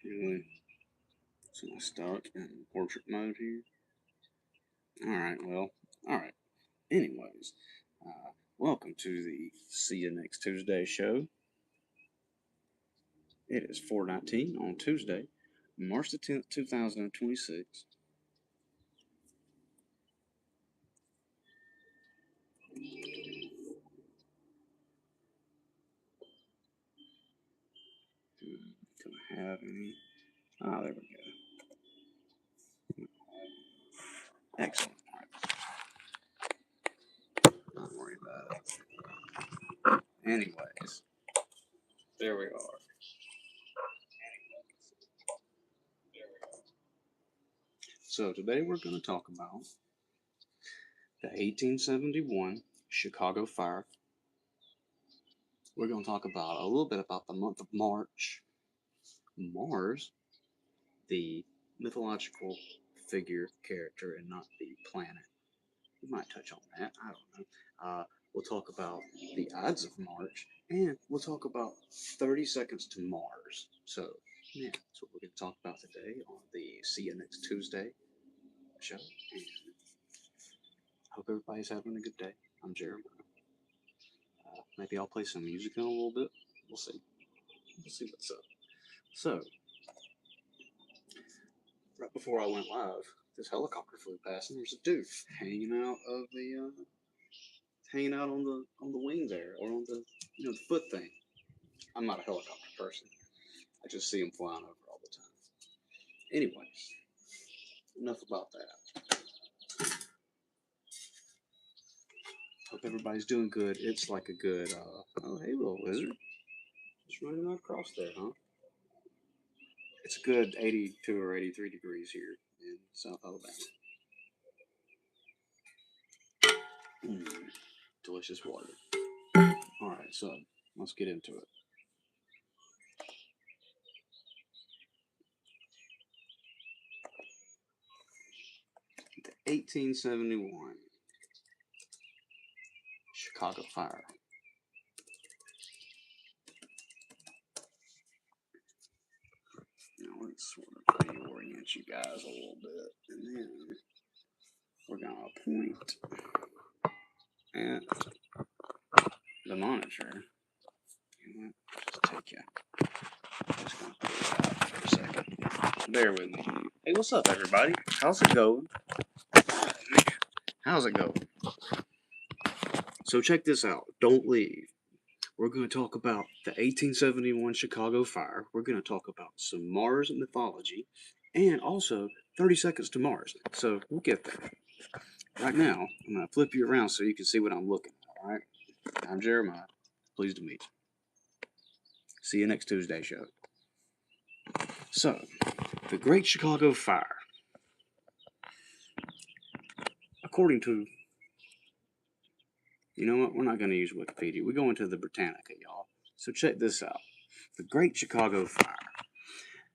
Really? So I'm stuck in portrait mode here. Alright, well, alright. Anyways, welcome to the See You Next Tuesday show. It is 4:19 on Tuesday, March the 10th, 2026. Do I have any? Ah, there we go. Excellent. Not worry about it. Anyways, there we are. So today we're going to talk about the 1871 Chicago Fire. We're going to talk about a little bit about the month of March, Mars, the mythological figure, character, and not the planet. We might touch on that. I don't know. We'll talk about the Ides of March, and we'll talk about 30 Seconds to Mars. So, yeah, that's what we're going to talk about today on the See You Next Tuesday show. And hope everybody's having a good day. I'm Jeremiah. Maybe I'll play some music in a little bit. We'll see. We'll see what's up. So, right before I went live, this helicopter flew past, and there's a dude hanging out on the wing there, or on the the foot thing. I'm not a helicopter person. I just see them flying over all the time. Anyways, enough about that. Hope everybody's doing good. It's like a good oh hey little lizard. Just running across there, huh? It's a good 82 or 83 degrees here in South Alabama. Delicious water. Alright, so let's get into it. 1871 Chicago Fire. Now let's sort of reorient you guys a little bit, and then we're gonna point at the monitor. Just take you. Just gonna pull it out for a second. Bear with me. Hey, what's up, everybody? How's it going? How's it going? So check this out. Don't leave. We're going to talk about the 1871 Chicago Fire. We're going to talk about some Mars mythology, and also 30 Seconds to Mars. So we'll get there. Right now, I'm going to flip you around so you can see what I'm looking at. All right. I'm Jeremiah. Pleased to meet you. See you next Tuesday show. So, the Great Chicago Fire. According to, you know what, we're not going to use Wikipedia. We're going to the Britannica, y'all. So check this out. The Great Chicago Fire.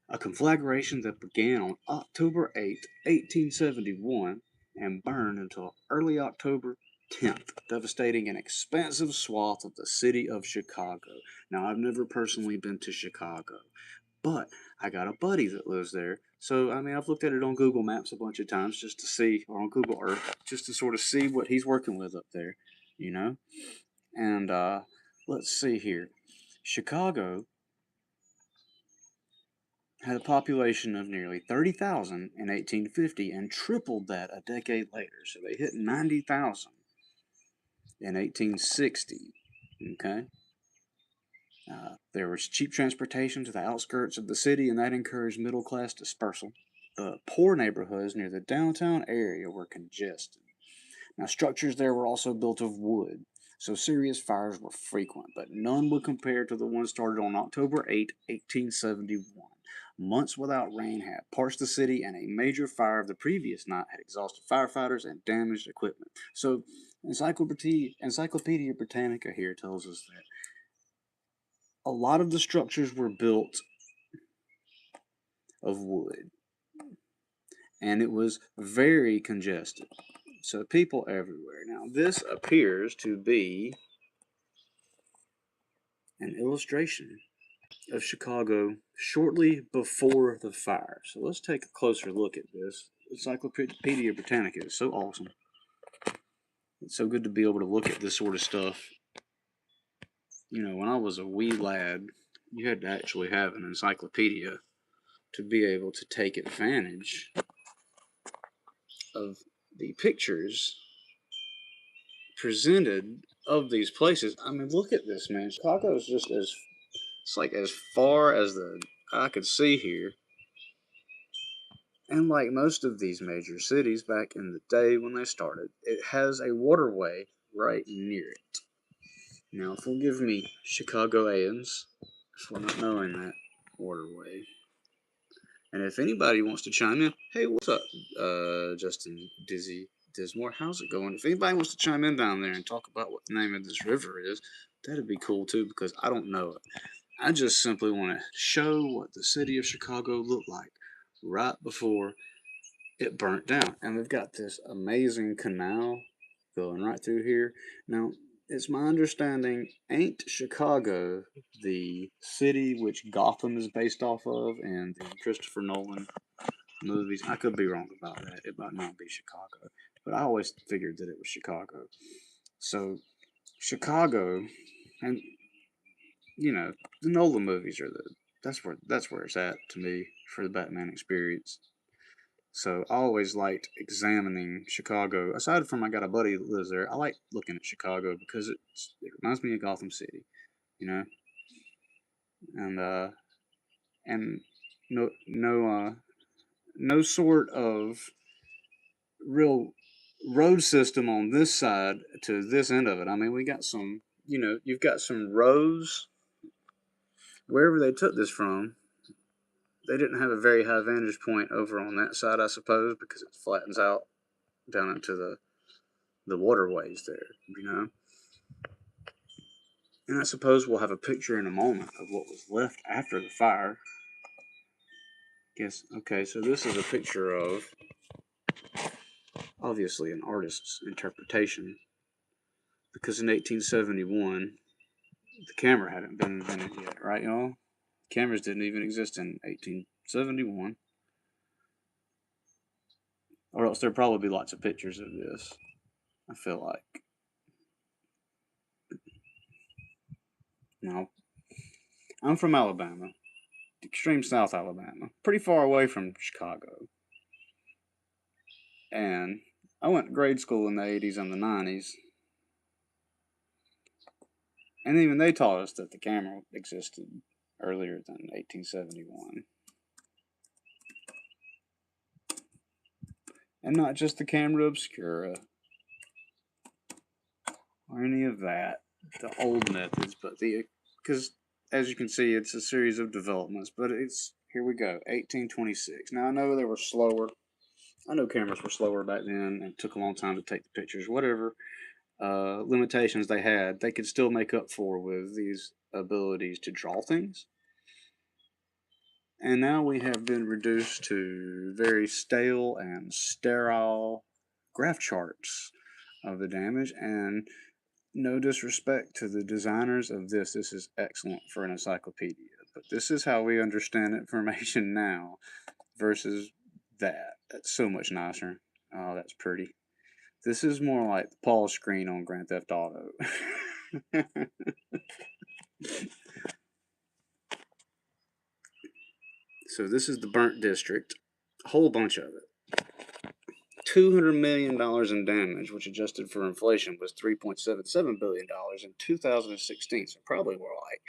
A conflagration that began on October 8, 1871, and burned until early October 10th, devastating an expansive swath of the city of Chicago. Now, I've never personally been to Chicago, but I got a buddy that lives there. So, I mean, I've looked at it on Google Maps a bunch of times just to see, or on Google Earth, just to sort of see what he's working with up there, you know? And let's see here. Chicago had a population of nearly 30,000 in 1850 and tripled that a decade later. So they hit 90,000 in 1860. Okay. There was cheap transportation to the outskirts of the city, and that encouraged middle class dispersal. The poor neighborhoods near the downtown area were congested. Now, structures there were also built of wood, so serious fires were frequent, but none would compare to the one started on October 8, 1871. Months without rain had parched the city, and a major fire of the previous night had exhausted firefighters and damaged equipment. So, Encyclopedia Britannica here tells us that a lot of the structures were built of wood, and it was very congested. So, people everywhere. Now, this appears to be an illustration of Chicago shortly before the fire. So let's take a closer look at this. Encyclopedia Britannica is so awesome. It's so good to be able to look at this sort of stuff. You know, when I was a wee lad, you had to actually have an encyclopedia to be able to take advantage of the pictures presented of these places. I mean, look at this, man. Chicago is just it's like as far as the eye could see here. And like most of these major cities back in the day when they started, it has a waterway right near it. Now, forgive me, Chicagoans, for not knowing that waterway. And if anybody wants to chime in, hey, what's up, Justin Dizzy Dismore? How's it going? If anybody wants to chime in down there and talk about what the name of this river is, that'd be cool too, because I don't know it. I just simply want to show what the city of Chicago looked like right before it burnt down. And we've got this amazing canal going right through here. Now, it's my understanding, ain't Chicago the city which Gotham is based off of and the Christopher Nolan movies? I could be wrong about that. It might not be Chicago. But I always figured that it was Chicago. So, Chicago, and, you know, the Nolan movies are that's where it's at to me for the Batman experience. So I always liked examining Chicago. Aside from I got a buddy that lives there, I like looking at Chicago because it reminds me of Gotham City, you know, and and no sort of real road system on this side to this end of it. I mean, we got some, you know, you've got some rows wherever they took this from. They didn't have a very high vantage point over on that side, I suppose, because it flattens out down into the waterways there, you know. And I suppose we'll have a picture in a moment of what was left after the fire. Guess, okay, so this is a picture of, obviously, an artist's interpretation. Because in 1871, the camera hadn't been invented yet, right, y'all? Cameras didn't even exist in 1871. Or else there'd probably be lots of pictures of this, I feel like. Now, I'm from Alabama, extreme South Alabama, pretty far away from Chicago. And I went to grade school in the 80s and the 90s. And even they taught us that the camera existed earlier than 1871. And not just the camera obscura or any of that, the old methods, but because as you can see, it's a series of developments, but here we go, 1826. Now I know they were slower. I know cameras were slower back then and it took a long time to take the pictures, whatever limitations they had, they could still make up for with these abilities to draw things. And now we have been reduced to very stale and sterile graph charts of the damage. And no disrespect to the designers of this is excellent for an encyclopedia. But this is how we understand information now versus that. That's so much nicer. Oh, that's pretty. This is more like the pause screen on Grand Theft Auto. So this is the burnt district, a whole bunch of it. $200 million in damage, which adjusted for inflation was $3.77 billion in 2016. So probably we're like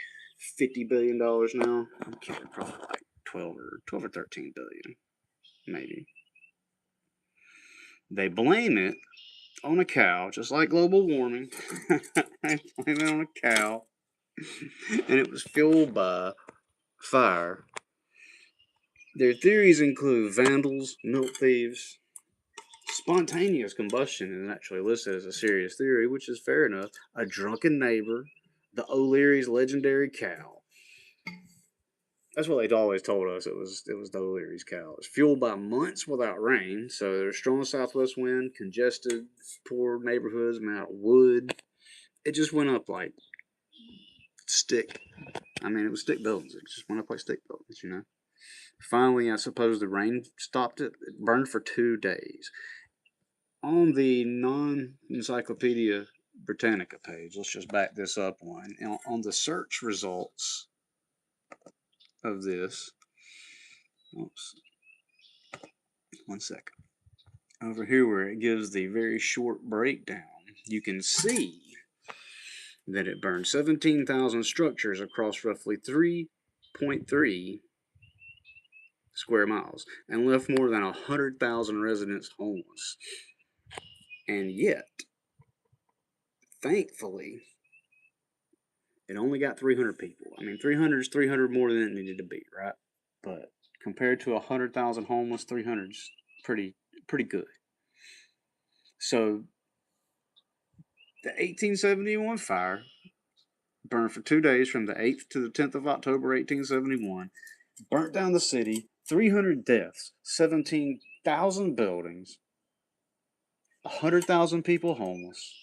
$50 billion now. I'm kidding, probably like 12 or 13 billion, maybe. They blame it on a cow, just like global warming. They blame it on a cow. And it was fueled by fire. Their theories include vandals, milk thieves. Spontaneous combustion is actually listed as a serious theory, which is fair enough. A drunken neighbor, the O'Leary's legendary cow. That's what they'd always told us. It was the O'Leary's cow. It was fueled by months without rain, so there's strong southwest wind, congested, poor neighborhoods, amount of wood. It just went up like stick. I mean, it was stick buildings. It just went up like stick buildings, you know. Finally, I suppose the rain stopped it. It burned for 2 days. On the non-Encyclopedia Britannica page, let's just back this up one. On the search results of this, oops, 1 second. Over here where it gives the very short breakdown, you can see that it burned 17,000 structures across roughly 3.3 square miles and left more than 100,000 residents homeless. And yet, thankfully, it only got 300 people. I mean, 300 is 300 more than it needed to be, right? But compared to 100,000 homeless, 300 is pretty good. So, the 1871 fire burned for 2 days from the 8th to the 10th of October, 1871, burnt down the city, 300 deaths, 17,000 buildings, 100,000 people homeless.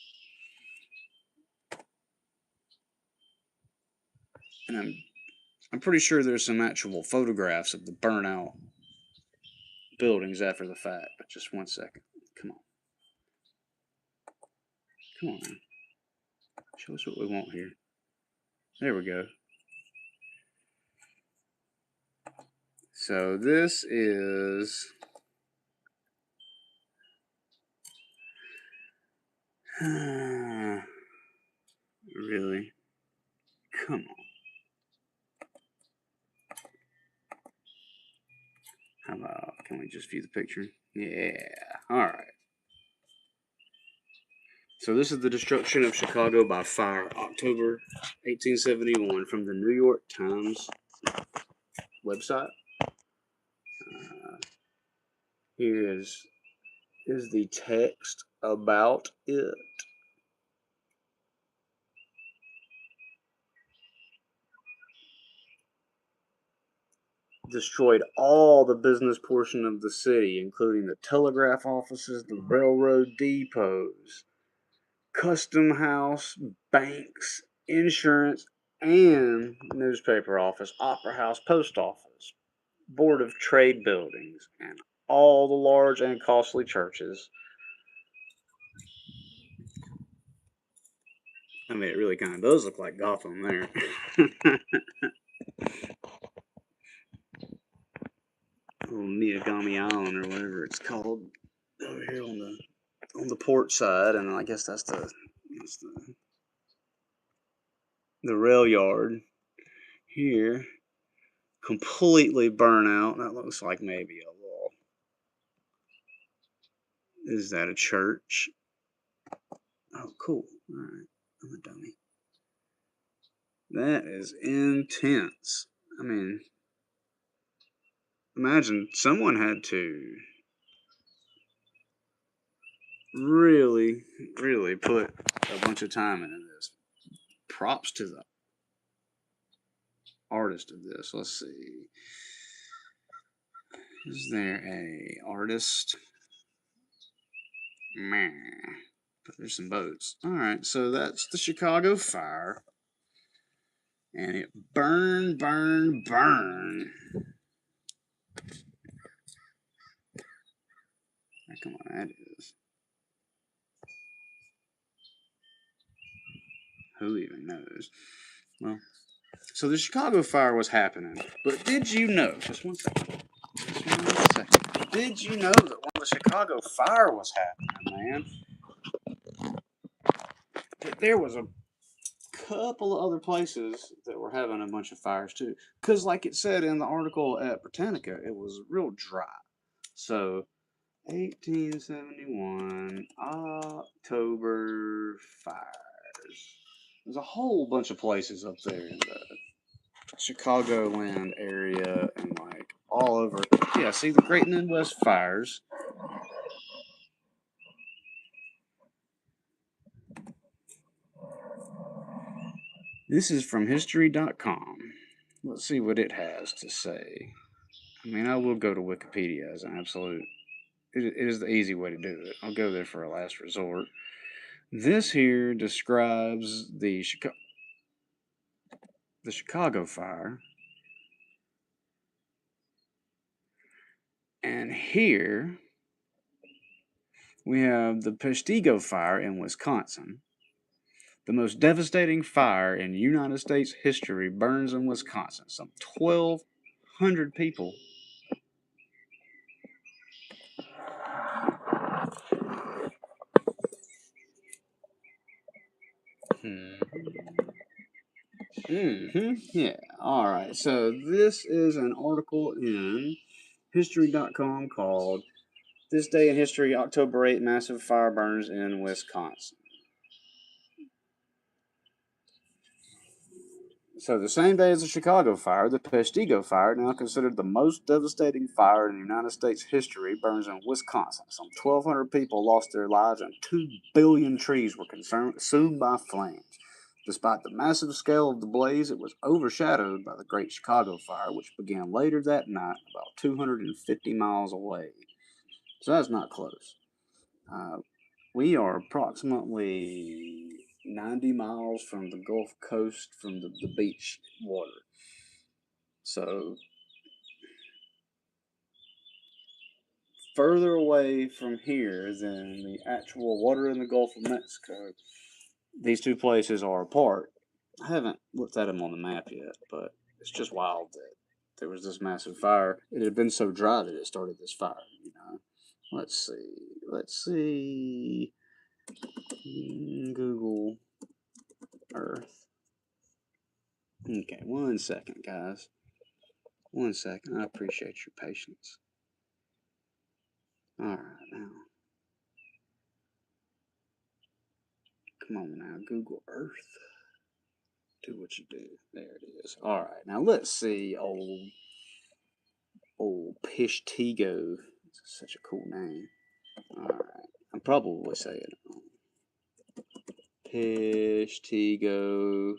And I'm pretty sure there's some actual photographs of the burnout buildings after the fact, but just 1 second. Come on. Come on, man. Show us what we want here. There we go. So this is really? Come on. How about, can we just view the picture? Yeah. Alright. So this is the destruction of Chicago by fire, October 1871, from the New York Times website. Here is the text about it. Destroyed all the business portion of the city, including the telegraph offices, the railroad depots, custom house, banks, insurance, and newspaper office, opera house, post office, board of trade buildings, and all the large and costly churches. I mean, it really kind of does look like Gotham there. Miagami Island or whatever it's called over here on the port side, and I guess that's the rail yard here. Completely burnt out. That looks like maybe a little. Is that a church? Oh, cool. All right, I'm a dummy. That is intense. I mean, imagine someone had to really, really put a bunch of time into this. Props to the artist of this. Let's see. Is there a artist? Meh. But there's some boats. Alright, so that's the Chicago fire. And it burned. Oh, come on, that is. Who even knows? Well, so the Chicago fire was happening. But did you know, just 1 second. Did you know that when the Chicago fire was happening, man, that there was a couple of other places that were having a bunch of fires too? Because, like it said in the article at Britannica, it was real dry. So, 1871 October fires. There's a whole bunch of places up there in the Chicagoland area and like all over. Yeah, see the Great Midwest Fires. This is from history.com. Let's see what it has to say. I mean, I will go to Wikipedia as an absolute. It is the easy way to do it. I'll go there for a last resort. This here describes the the Chicago fire. And here we have the Peshtigo fire in Wisconsin. The most devastating fire in United States history burns in Wisconsin. Some 1,200 people. Yeah. All right. So this is an article in History.com called "This Day in History, October 8, Massive Fire Burns in Wisconsin." So the same day as the Chicago fire, the Peshtigo fire, now considered the most devastating fire in United States history, burns in Wisconsin. Some 1,200 people lost their lives and 2 billion trees were consumed by flames. Despite the massive scale of the blaze, it was overshadowed by the Great Chicago Fire, which began later that night about 250 miles away. So that's not close. We are approximately 90 miles from the Gulf Coast, from the beach water. So, further away from here than the actual water in the Gulf of Mexico. These two places are apart. I haven't looked at them on the map yet, but it's just wild that there was this massive fire. It had been so dry that it started this fire, you know. Let's see. Google Earth. Okay, 1 second, guys. 1 second. I appreciate your patience. Alright, now. Come on now, Google Earth. Do what you do. There it is. Alright, now let's see old Peshtigo. It's such a cool name. Alright, I'm probably saying it wrong. Peshtigo.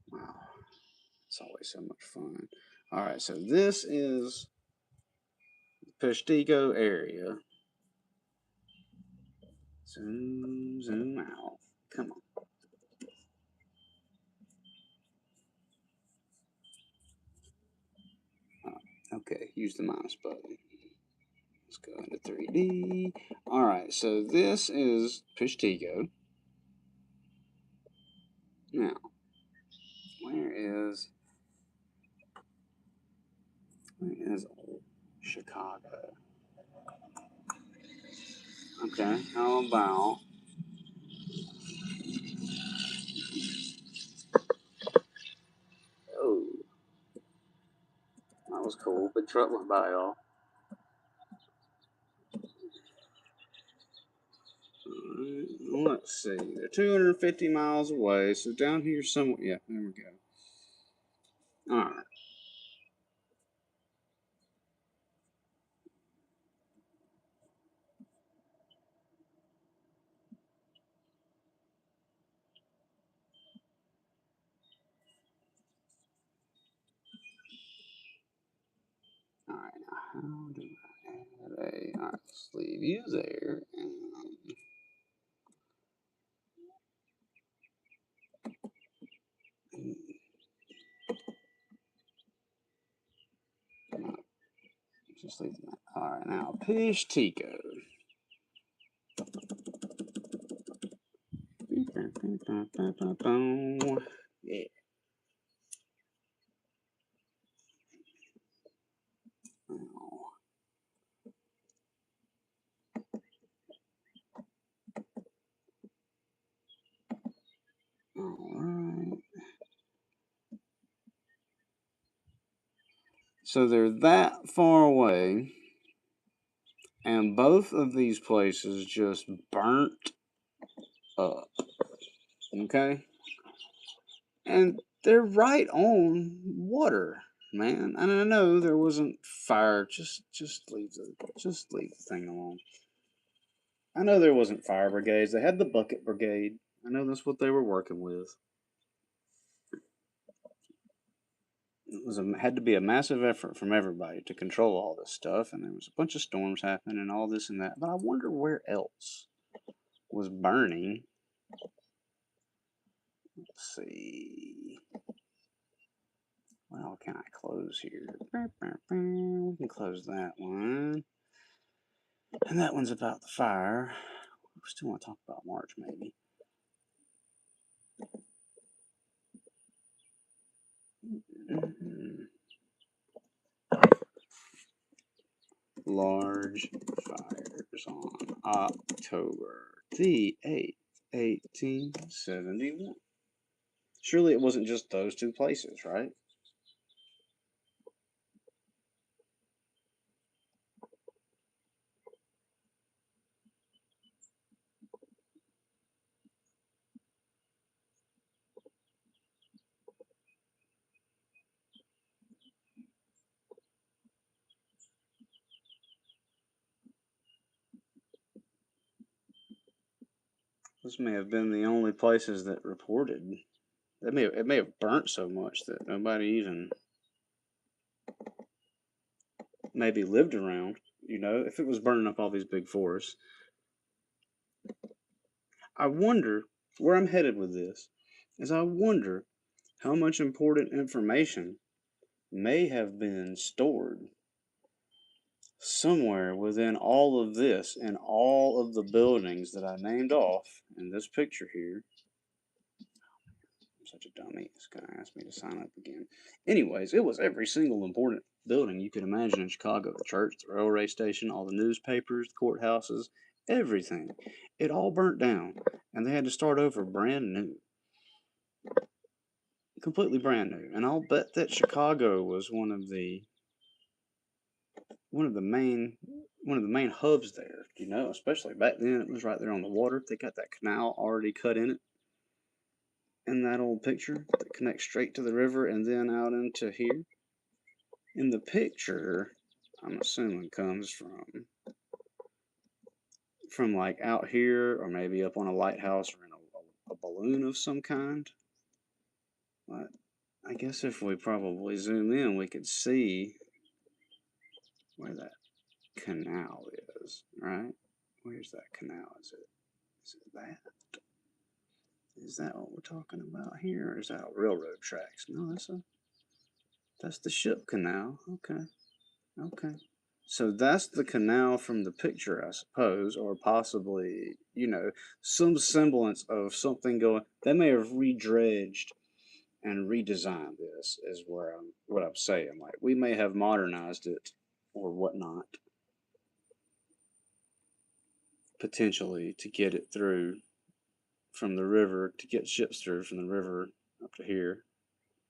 Wow, it's always so much fun. Alright, so this is the Peshtigo area. Zoom out. Come on. Okay, use the mouse button. Let's go into 3D. Alright, so this is Peshtigo. Now, where is old Chicago? Okay, how about oh, that was cool. Big truck went by, y'all. Let's see. They're 250 miles away, so down here somewhere. Yeah, there we go. Alright. Alright, now how do I add a. Alright, let's leave you there. Just leave that. Alright, now Peshtigo. Yeah. Alright. So they're that far away, and both of these places just burnt up. Okay? And they're right on water, man. And I know there wasn't fire. Just leave the thing alone. I know there wasn't fire brigades. They had the bucket brigade. I know that's what they were working with. It had to be a massive effort from everybody to control all this stuff, and there was a bunch of storms happening and all this and that. But I wonder where else. was burning. Let's see. Well, can I close here? We can close that one. And that one's about the fire. We still want to talk about March, maybe. Large fires on October the 8th, 1871. Surely it wasn't just those two places, right? Those may have been the only places that reported. It may have burnt so much that nobody even maybe lived around. You know, if it was burning up all these big forests. I wonder where I'm headed with this is I wonder how much important information may have been stored somewhere within all of this and all of the buildings that I named off in this picture here. I'm such a dummy. It's going to ask me to sign up again. Anyways, it was every single important building you could imagine in Chicago. The church, the railway station, all the newspapers, the courthouses, everything. It all burnt down, and they had to start over brand new. Completely brand new. And I'll bet that Chicago was one of the main hubs there, you know, especially back then. It was right there on the water. They got that canal already cut in it in that old picture that connects straight to the river and then out into here. In the picture, I'm assuming comes from like out here, or maybe up on a lighthouse or in a balloon of some kind. But I guess if we probably zoom in, we could see where that canal is, right? Where's that canal? Is it that? Is that what we're talking about here? Or is that railroad tracks? No, that's the ship canal. Okay. Okay. So that's the canal from the picture, I suppose, or possibly, you know, some semblance of something going. They may have redredged and redesigned this, is what I'm saying. Like we may have modernized it or whatnot, potentially to get it through from the river, to get ships through from the river up to here,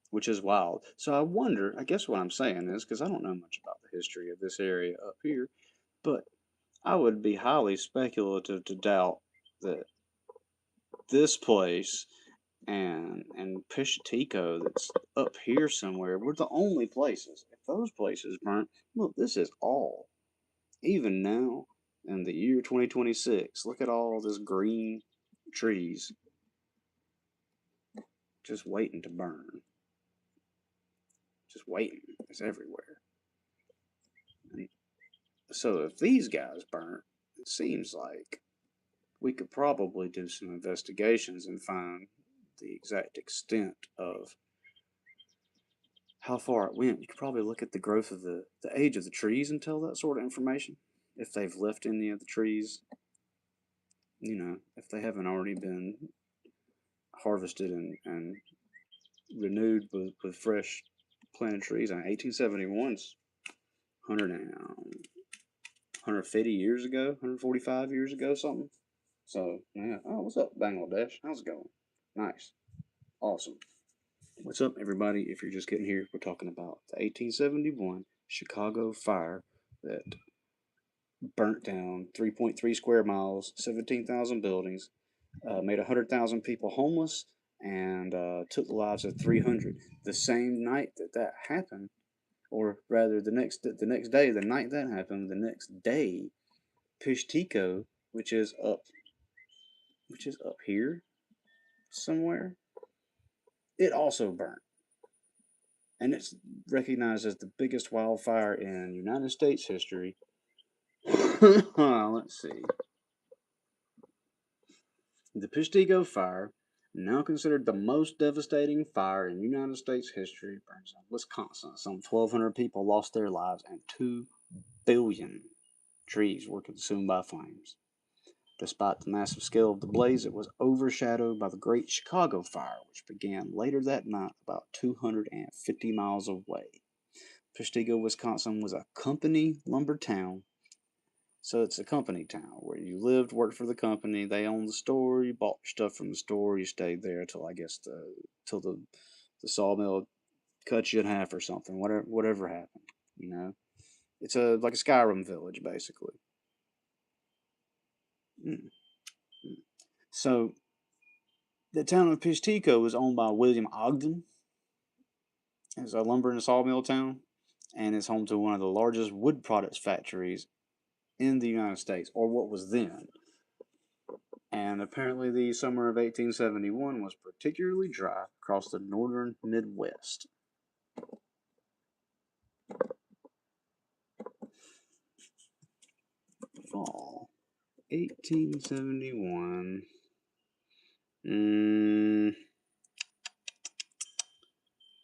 which is wild. So I wonder, I guess what I'm saying is, because I don't know much about the history of this area up here, but I would be highly speculative to doubt that this place and Pishatico that's up here somewhere were the only places. If those places burnt, look, this is all. Even now, in the year 2026, look at all this green trees just waiting to burn. Just waiting. It's everywhere. And so if these guys burnt, it seems like we could probably do some investigations and find the exact extent of how far it went. You could probably look at the growth of the age of the trees and tell that sort of information. If they've left any of the trees, you know, if they haven't already been harvested and renewed with fresh planted trees. And 1871's 150 years ago, 145 years ago, something. So, yeah. Oh, what's up, Bangladesh? How's it going? Nice. Awesome. What's up, everybody? If you're just getting here, we're talking about the 1871 Chicago fire that burnt down 3.3 square miles, 17,000 buildings, made 100,000 people homeless, and took the lives of 300. The same night that happened, or rather the next day, the night that happened, the next day, Pishtico, which is up here somewhere, it also burnt, and it's recognized as the biggest wildfire in United States history. Let's see. The Peshtigo Fire, now considered the most devastating fire in United States history, burns in Wisconsin. Some 1,200 people lost their lives and 2 billion trees were consumed by flames. Despite the massive scale of the blaze, it was overshadowed by the Great Chicago Fire, which began later that night about 250 miles away. Peshtigo, Wisconsin was a company lumber town. So it's a company town where you lived, worked for the company, they owned the store, you bought stuff from the store, you stayed there till I guess till the sawmill cut you in half or something, whatever happened, you know. It's like a Skyrim village basically. Mm. So the town of Peshtigo was owned by William Ogden. It's a lumber and sawmill town, and it's home to one of the largest wood products factories in the United States, or what was then. And apparently, the summer of 1871 was particularly dry across the northern Midwest. Fall 1871.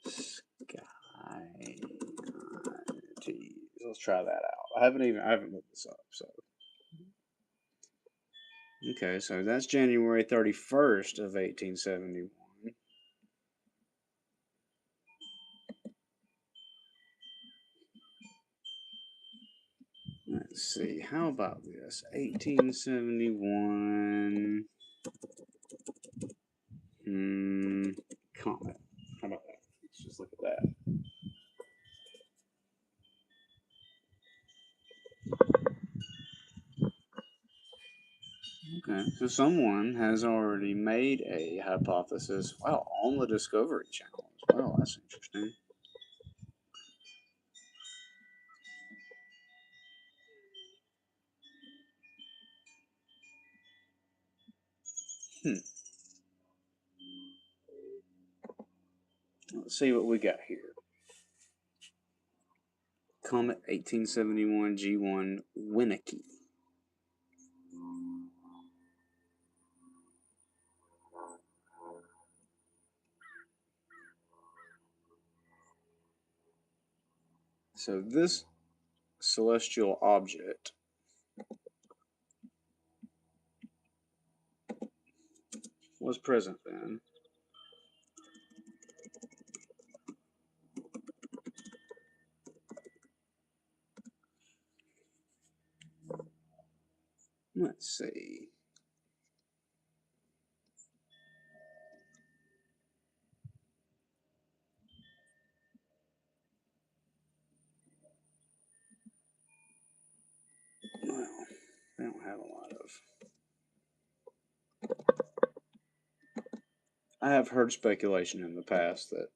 Sky. Geez, let's try that out. I haven't looked this up, so. Okay, so that's January 31st of 1871. Let's see, how about this? 1871. Comet. How about that? Let's just look at that. Okay, so someone has already made a hypothesis, wow, on the Discovery Channel as well. That's interesting. Hmm. Let's see what we got here. Comet 1871 G1 Winnicke. So this celestial object was present then. Let's see. Well, they don't have a lot of. I have heard speculation in the past that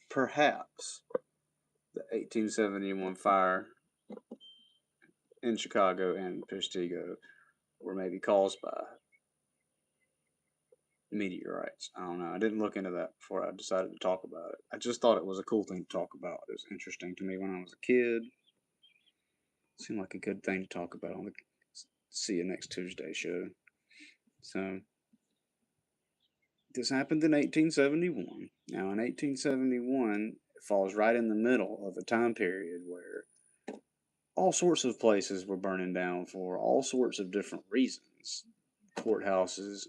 perhaps the 1871 fire in Chicago and Peshtigo were maybe caused by meteorites. I don't know. I didn't look into that before I decided to talk about it. I just thought it was a cool thing to talk about. It was interesting to me when I was a kid. It seemed like a good thing to talk about on the See You Next Tuesday show. So this happened in 1871. Now in 1871, it falls right in the middle of a time period where all sorts of places were burning down for all sorts of different reasons. Courthouses,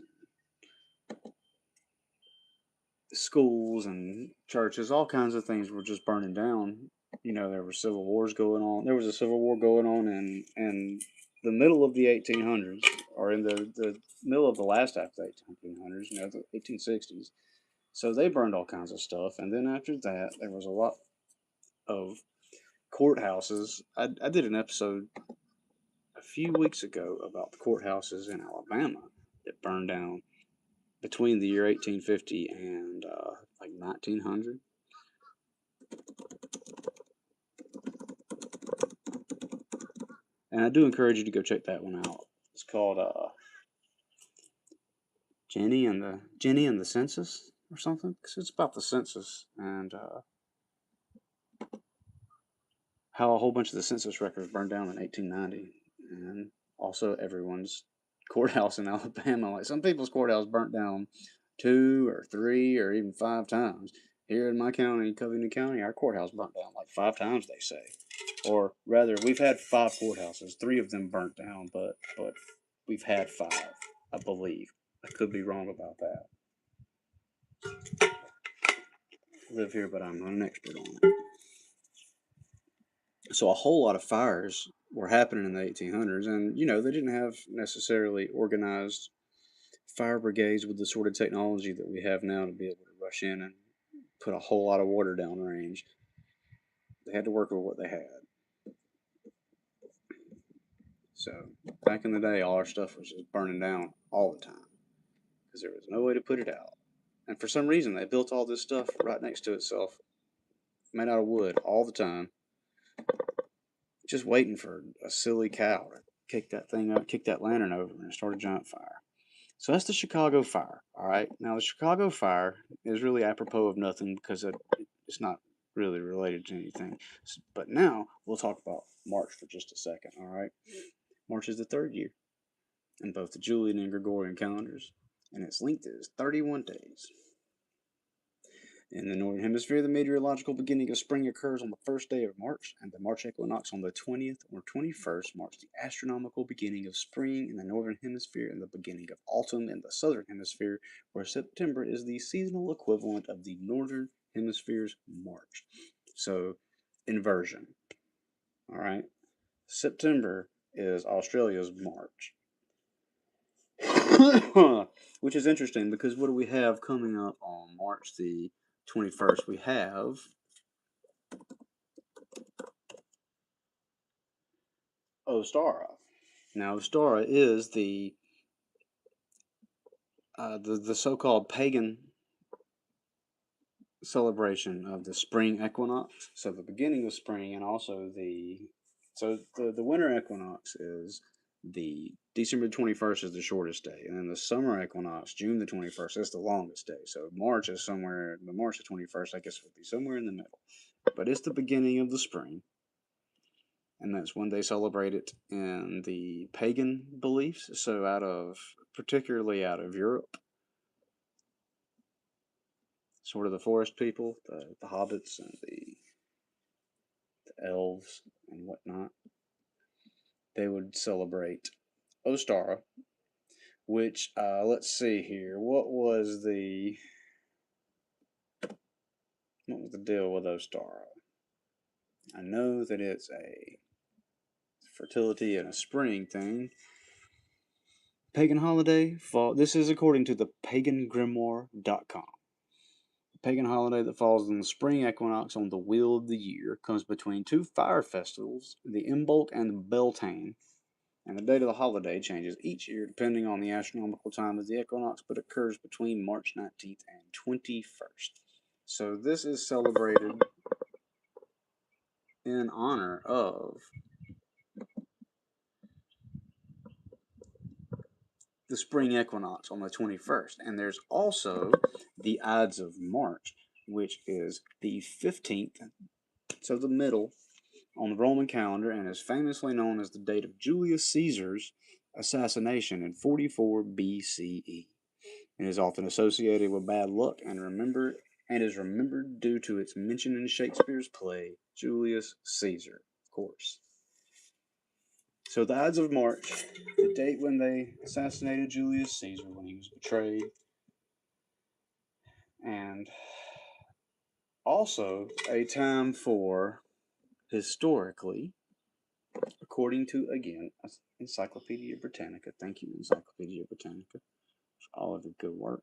schools and churches, all kinds of things were just burning down. You know, there were civil wars going on. There was a civil war going on in the middle of the 1800s, or in the middle of the last half of the 1800s, you know, the 1860s. So they burned all kinds of stuff. And then after that, there was a lot of courthouses. I did an episode a few weeks ago about the courthouses in Alabama that burned down between the year 1850 and like 1900. And I do encourage you to go check that one out. It's called Jenny and the Census or something. Because it's about the census and how a whole bunch of the census records burned down in 1890, and also everyone's courthouse in Alabama. Like some people's courthouse burnt down 2 or 3 or even 5 times. Here in my county, Covington County, our courthouse burnt down like 5 times, they say. Or rather, we've had 5 courthouses. 3 of them burnt down, but we've had 5, I believe. I could be wrong about that. I live here, but I'm not an expert on it. So a whole lot of fires were happening in the 1800s, and they didn't have necessarily organized fire brigades with the sort of technology that we have now to be able to rush in and put a whole lot of water downrange. They had to work with what they had. So back in the day, all our stuff was just burning down all the time because there was no way to put it out. And for some reason, they built all this stuff right next to itself, made out of wood all the time, just waiting for a silly cow to kick that thing up, kick that lantern over, and start a giant fire. So that's the Chicago Fire, all right? Now, the Chicago Fire is really apropos of nothing because it's not really related to anything. But now we'll talk about March for just a second, all right? March is the 3rd year in both the Julian and Gregorian calendars, and its length is 31 days. In the Northern Hemisphere, the meteorological beginning of spring occurs on the 1st day of March, and the March equinox on the 20th or 21st marks the astronomical beginning of spring in the Northern Hemisphere and the beginning of autumn in the Southern Hemisphere, where September is the seasonal equivalent of the Northern Hemisphere's March. So, inversion. All right? September is Australia's March. Which is interesting because what do we have coming up on March the 21st? We have Ostara. Now, Ostara is the so-called pagan celebration of the spring equinox. So the beginning of spring, and also the winter equinox is the December 21st is the shortest day, and then the summer equinox, June the 21st, is the longest day. So March is somewhere, the March the 21st, I guess, would be somewhere in the middle. But it's the beginning of the spring, and that's when they celebrate it in the pagan beliefs. So particularly out of Europe, sort of the forest people, the hobbits and the elves and whatnot, they would celebrate Ostara, which, let's see here, what was the deal with Ostara? I know that it's a fertility and a spring thing. Pagan holiday, fall. This is according to the pagangrimoire.com. The pagan holiday that falls on the spring equinox on the wheel of the year comes between 2 fire festivals, the Imbolc and the Beltane, and the date of the holiday changes each year depending on the astronomical time of the equinox, but occurs between March 19th and 21st. So this is celebrated in honor of the spring equinox on the 21st. And there's also the Ides of March, which is the 15th, so the middle, on the Roman calendar, and is famously known as the date of Julius Caesar's assassination in 44 BCE. It is often associated with bad luck and is remembered due to its mention in Shakespeare's play Julius Caesar, of course. So the Ides of March, the date when they assassinated Julius Caesar, when he was betrayed, and also a time for, historically, according to, again, Encyclopedia Britannica. Thank you, Encyclopedia Britannica, for all of your good work.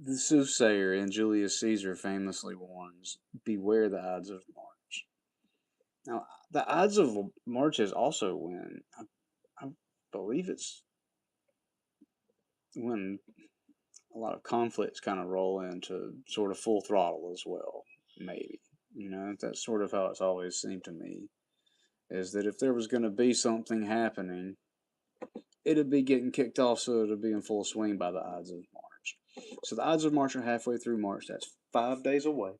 The soothsayer in Julius Caesar famously warns, beware the Ides of March. Now, the Ides of March is also when, I believe it's when a lot of conflicts kind of roll into sort of full throttle as well, maybe. That's sort of how it's always seemed to me, is that if there was going to be something happening, it'd be getting kicked off, so it'd be in full swing by the Ides of March. So the Ides of March are halfway through March. That's 5 days away.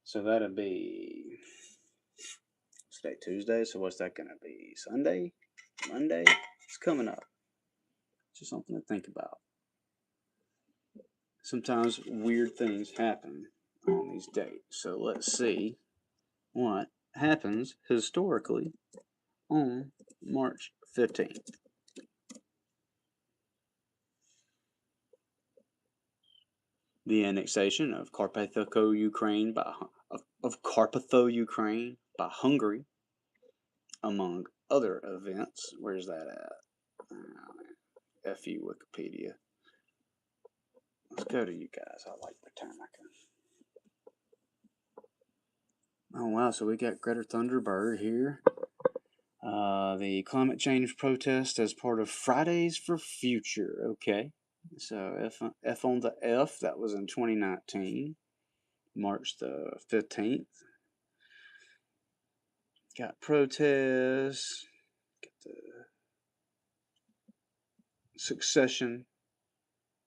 So that'll be today Tuesday. So what's that gonna be? Sunday, Monday. It's coming up. Just something to think about. Sometimes weird things happen on these dates. So let's see what happens historically on March 15th. The annexation of Carpatho-Ukraine by Hungary, among other events. Where's that at? F you, Wikipedia. Let's go to you guys. I like Britannica. Oh wow, so we got Greta Thunberg here. The climate change protest as part of Fridays for Future. Okay, so F on the F. That was in 2019, March the 15th. Got protests. Got the succession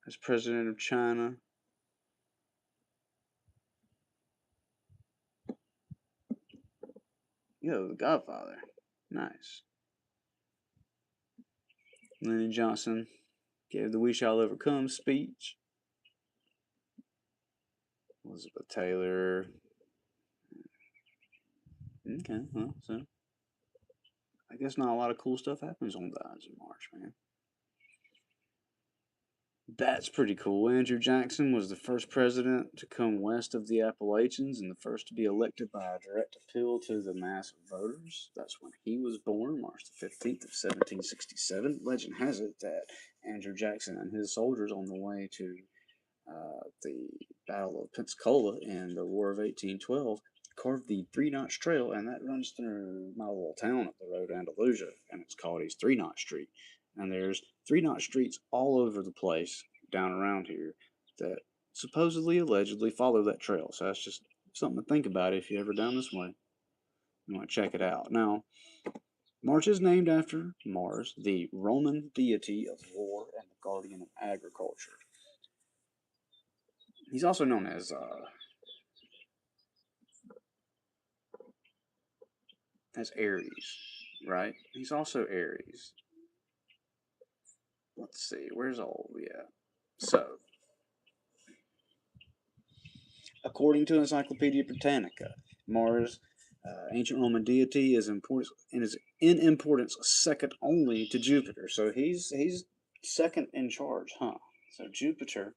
as president of China. Yo, the Godfather. Nice. Lyndon Johnson gave the We Shall Overcome speech. Elizabeth Taylor. Okay, well, so I guess not a lot of cool stuff happens on the Ides of March, man. That's pretty cool. Andrew Jackson was the first president to come west of the Appalachians and the first to be elected by a direct appeal to the mass of voters. That's when he was born, March the 15th of 1767. Legend has it that Andrew Jackson and his soldiers on the way to the Battle of Pensacola in the War of 1812 carved the Three Notch Trail, and that runs through my little town up the road, Andalusia, and it's called East Three Notch Street. And there's Three Notch Streets all over the place down around here that supposedly, allegedly follow that trail. So that's just something to think about if you're ever down this way. You want to check it out. Now, March is named after Mars, the Roman deity of war and the guardian of agriculture. He's also known as Aries, right? He's also Aries. Let's see, where's all at? So, according to Encyclopedia Britannica, Mars, ancient Roman deity, is in importance second only to Jupiter. So he's second in charge, huh? So Jupiter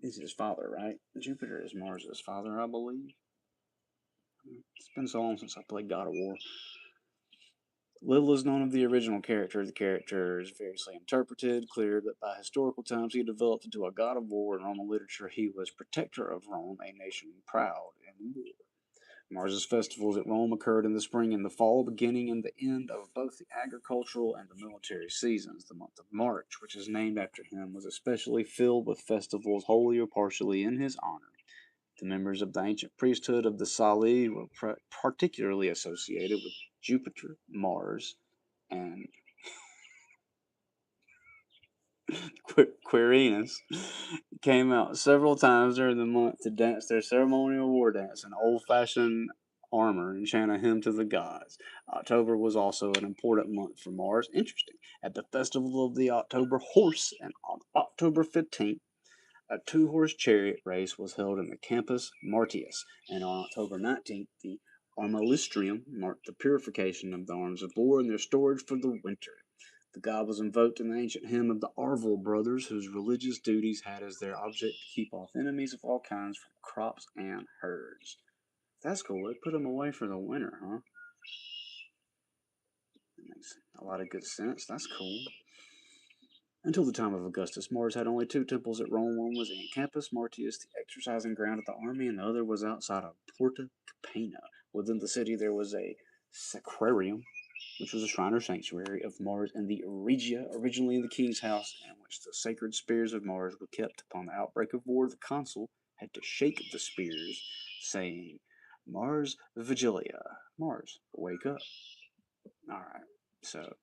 is his father, right? Jupiter is Mars's father, I believe. It's been so long since I played God of War. Little is known of the original character. The character is variously interpreted. Clear that by historical times he developed into a god of war. In Roman literature, he was protector of Rome, a nation proud in war. Mars's festivals at Rome occurred in the spring and the fall, beginning and the end of both the agricultural and the military seasons. The month of March, which is named after him, was especially filled with festivals wholly or partially in his honor. The members of the ancient priesthood of the Sali were particularly associated with Jupiter, Mars, and Quirinus. Came out several times during the month to dance their ceremonial war dance in old-fashioned armor and chant a hymn to the gods. October was also an important month for Mars. Interesting. At the festival of the October horse, and on October 15th, a two-horse chariot race was held in the Campus Martius, and on October 19th, the Armalistrium marked the purification of the arms of war and their storage for the winter. The god was invoked in the ancient hymn of the Arval brothers, whose religious duties had as their object to keep off enemies of all kinds from crops and herds. That's cool. They put them away for the winter, huh? That makes a lot of good sense. That's cool. Until the time of Augustus, Mars had only two temples at Rome. One was in Campus Martius, the exercising ground of the army, and the other was outside of Porta Capena. Within the city, there was a sacrarium, which was a shrine or sanctuary of Mars, and the Regia, originally in the king's house, in which the sacred spears of Mars were kept. Upon the outbreak of war, the consul had to shake the spears, saying, Mars Vigilia. Mars, wake up. Alright, so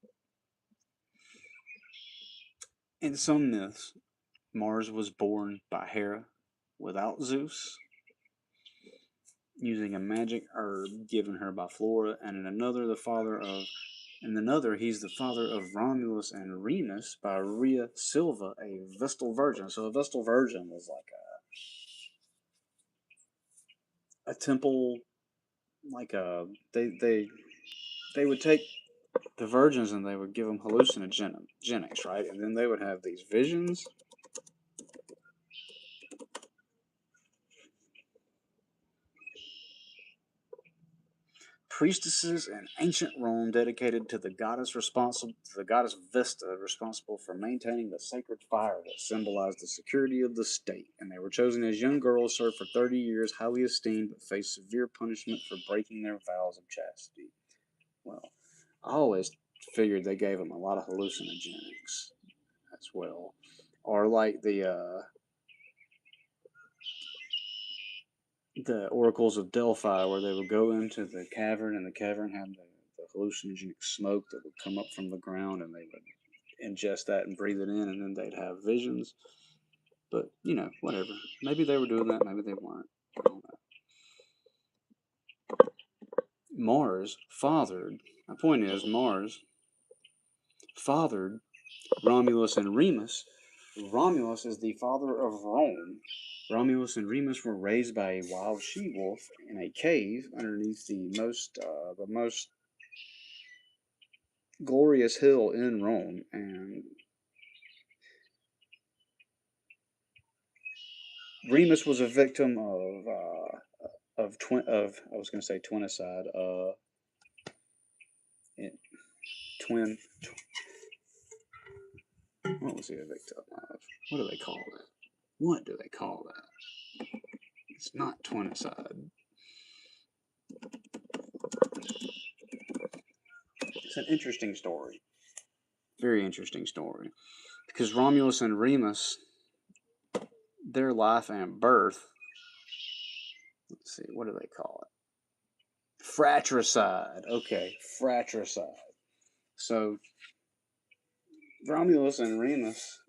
in some myths, Mars was born by Hera without Zeus, using a magic herb given her by Flora, and in another, he's the father of Romulus and Remus by Rhea Silva, a Vestal Virgin. So a Vestal Virgin was like a temple, like they would take the virgins and they would give them hallucinogenics, right? And then they would have these visions. Priestesses in ancient Rome dedicated to the goddess Vesta, responsible for maintaining the sacred fire that symbolized the security of the state. And they were chosen as young girls, served for 30 years, highly esteemed, but faced severe punishment for breaking their vows of chastity. Well, I always figured they gave them a lot of hallucinogenics as well. Or like the oracles of Delphi, where they would go into the cavern, and the cavern had the hallucinogenic smoke that would come up from the ground, and they would ingest that and breathe it in, and then they'd have visions. But, you know, whatever. Maybe they were doing that, maybe they weren't. I don't know. Mars fathered Romulus and Remus. Romulus is the father of Rome. Romulus and Remus were raised by a wild she-wolf in a cave underneath the most glorious hill in Rome, and Remus was a victim of twinicide. What was he a victim of? What do they call that? What do they call that? It's not twinicide. It's an interesting story. Very interesting story. Because Romulus and Remus, their life and birth, let's see, what do they call it? Fratricide. Okay, fratricide. So, Romulus and Remus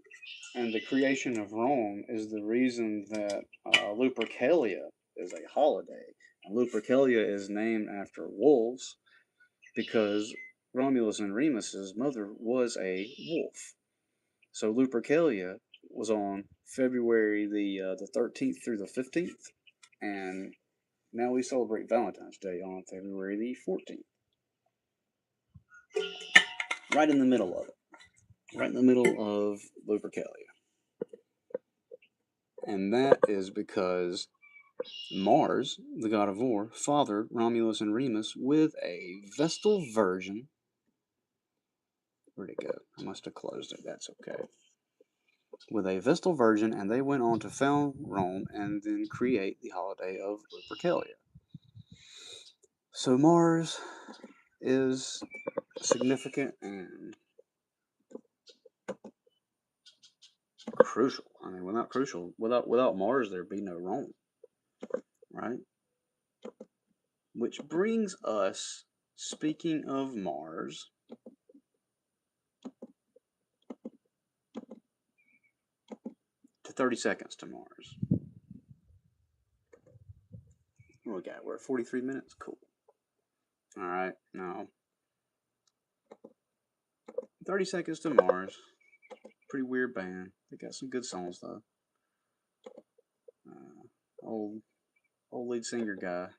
and the creation of Rome is the reason that Lupercalia is a holiday. And Lupercalia is named after wolves because Romulus and Remus's mother was a wolf. So Lupercalia was on February the 13th through the 15th, and now we celebrate Valentine's Day on February the 14th. Right in the middle of it. Right in the middle of Lupercalia. And that is because Mars, the god of war, fathered Romulus and Remus with a Vestal Virgin. Where'd it go? I must have closed it. That's okay. With a Vestal Virgin, and they went on to found Rome and then create the holiday of Lupercalia. So Mars is significant and crucial. I mean, without Mars, there'd be no Rome, right? Which brings us, speaking of Mars, to 30 Seconds to Mars. What we got? We're at 43 minutes? Cool. Alright, now 30 Seconds to Mars. Pretty weird band. They got some good songs though. Old lead singer guy.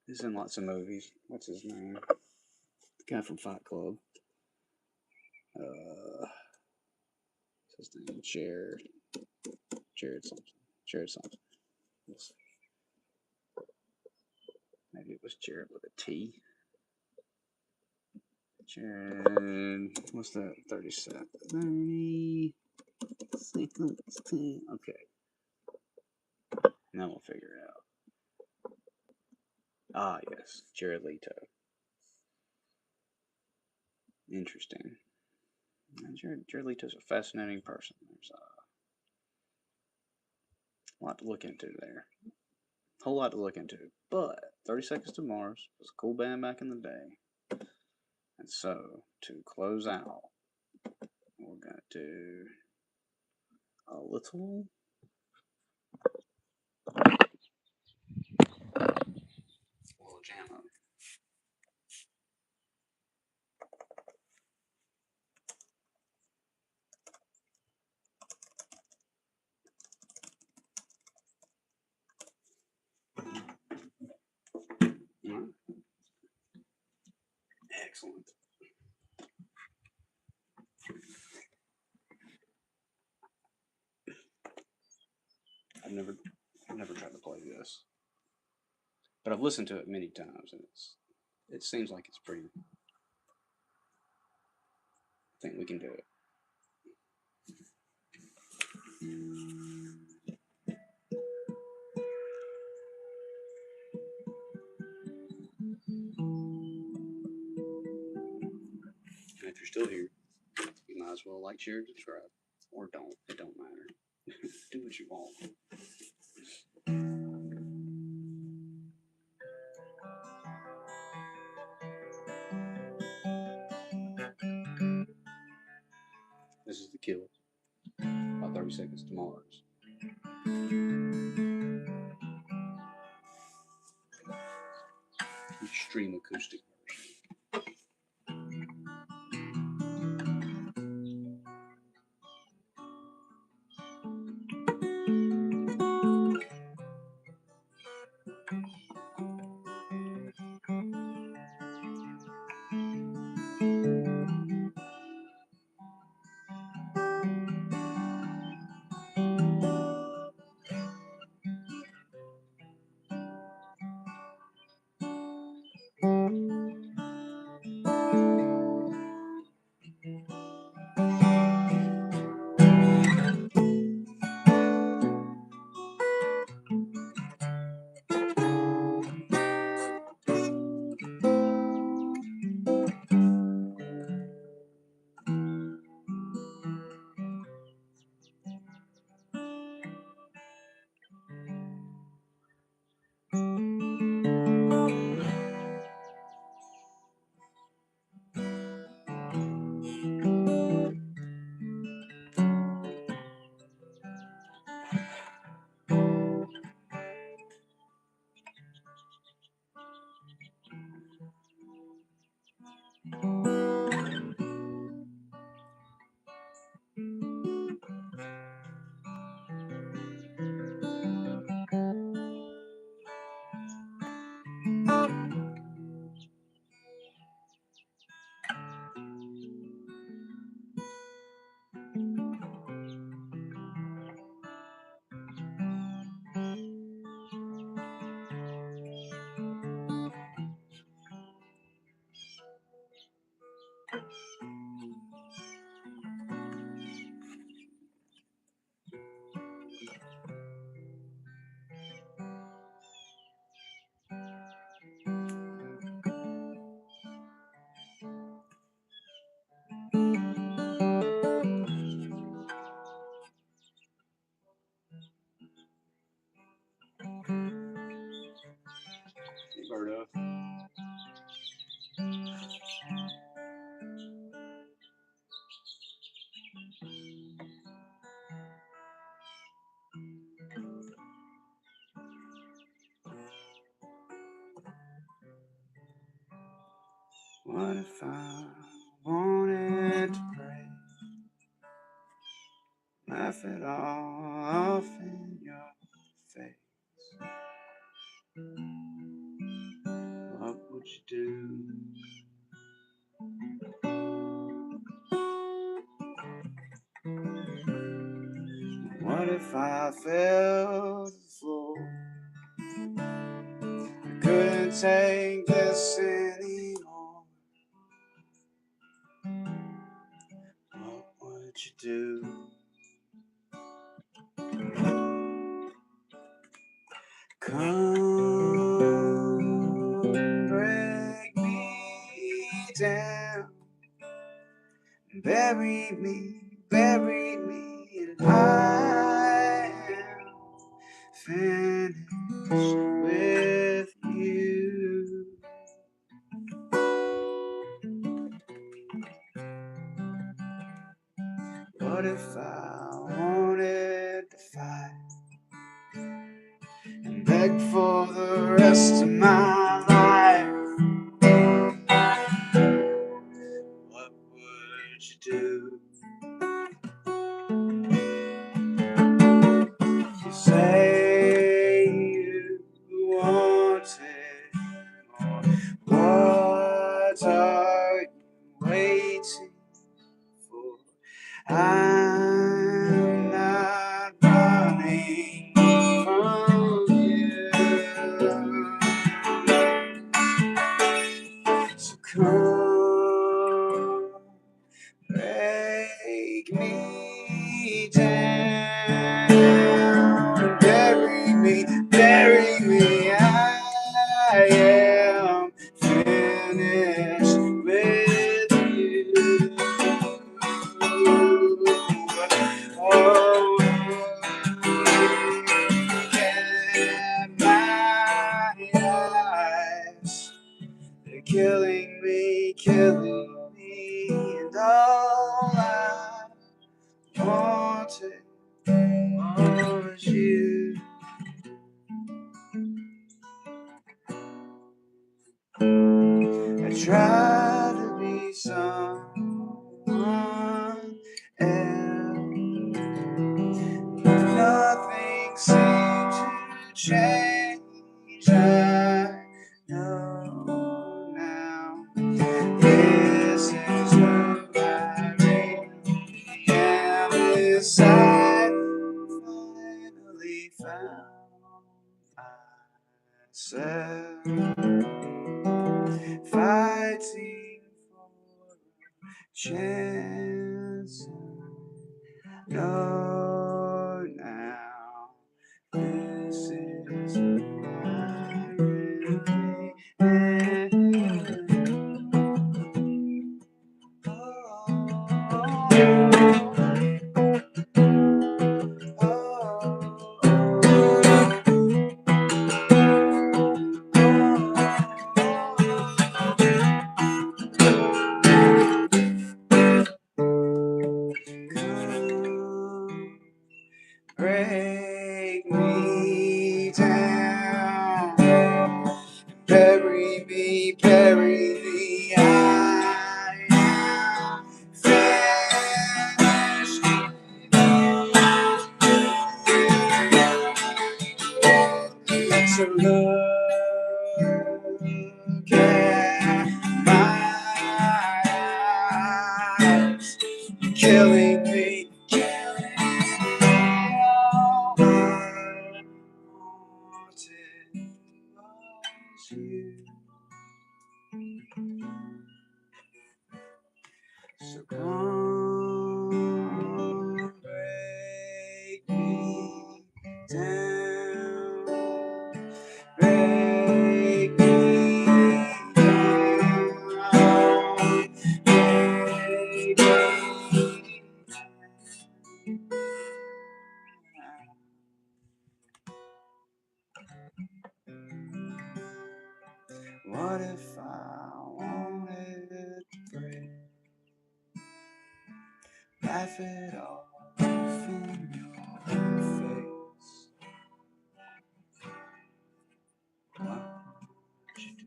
He's in lots of movies. What's his name? The guy from Fight Club. What's his name? Jared something. We'll see. Maybe it was Jared with a T. Jared, what's that? 30 seconds. 30 seconds. Okay. Now we'll figure it out. Ah, yes. Jared Leto. Interesting. Jared Leto's a fascinating person. There's a lot to look into there. A whole lot to look into. But 30 Seconds to Mars was a cool band back in the day. And so, to close out, we're going to do a little jam. All right. Excellent. I've never tried to play this, but I've listened to it many times, and it seems like it's pretty. I think we can do it. And if you're still here, you might as well like, share, and subscribe, or don't. It don't matter. Do what you want. This is The Kill by 30 Seconds to Mars. Extreme acoustic version. Birdo. What if I wanted to pray? Laugh it off in your face. What would you do? What if I fell to the floor? I couldn't take this anymore. What would you do? Come break me down, bury me, and I am finished with you. What if I wanted for the rest of my life, what would you do? You say you wanted more. What are you waiting for? I'm not running from you. So come, break me down, bury me, bury me. I am finished with you. Oh, get my eyes. They're killing me, and all I wanted was you. I tried to be someone else, but nothing seemed to change. I know now this is who I really am. This I finally found myself fighting for a chance. No, now this is who I really am. Break me down, bury me, bury me. I am finished. So look at my eyes, killing me, killing me. All I wanted was you. So come, break me down, break me down, break me down. What if I wanted to break? Laugh it off in your face. What would you do?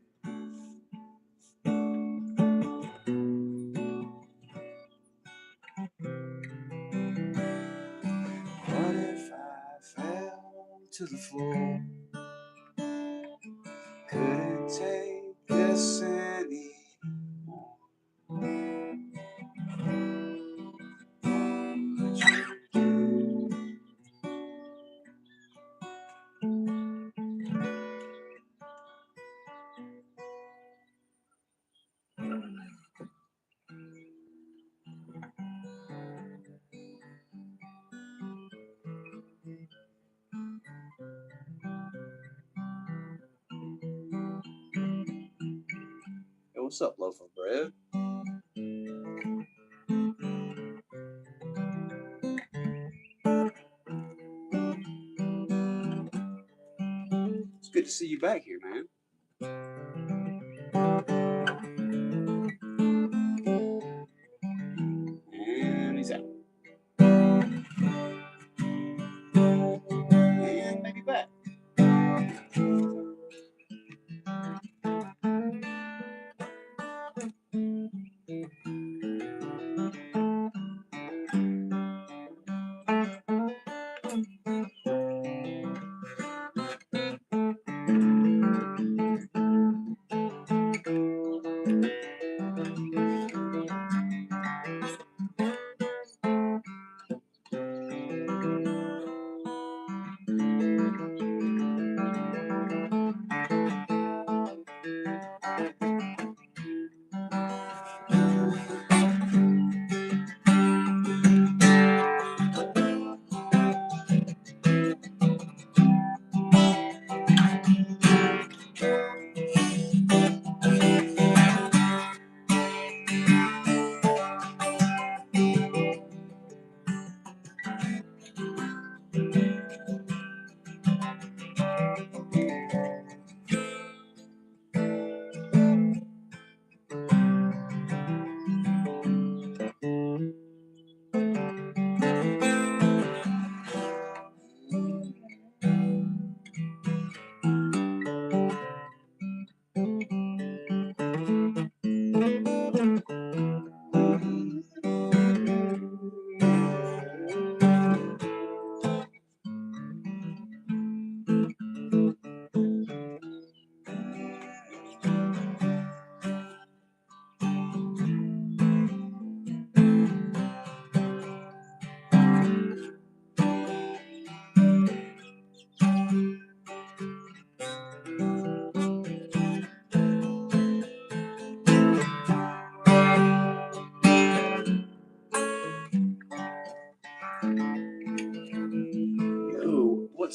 What if I fell to the floor? Couldn't take this anymore. What would you do? Hey, what's up, loaf of bread? It's good to see you back here, man. And he's out. And maybe back.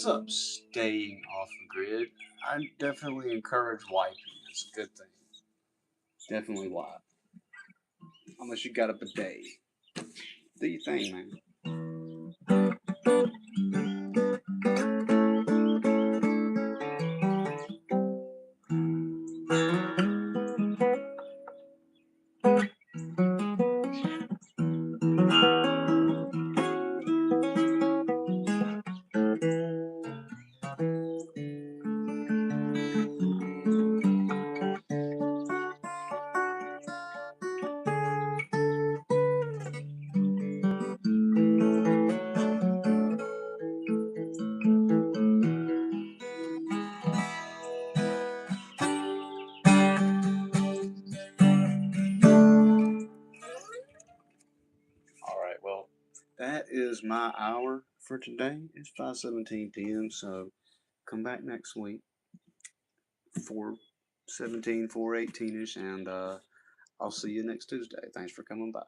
ends up staying off the grid, I definitely encourage wiping. It's a good thing. Definitely wipe. Unless you got a bidet. Do your thing, man. All right, well, that is my hour for today. It's 5:17 p.m., so come back next week, 4:17, 4:18ish, and I'll see you next Tuesday. Thanks for coming by.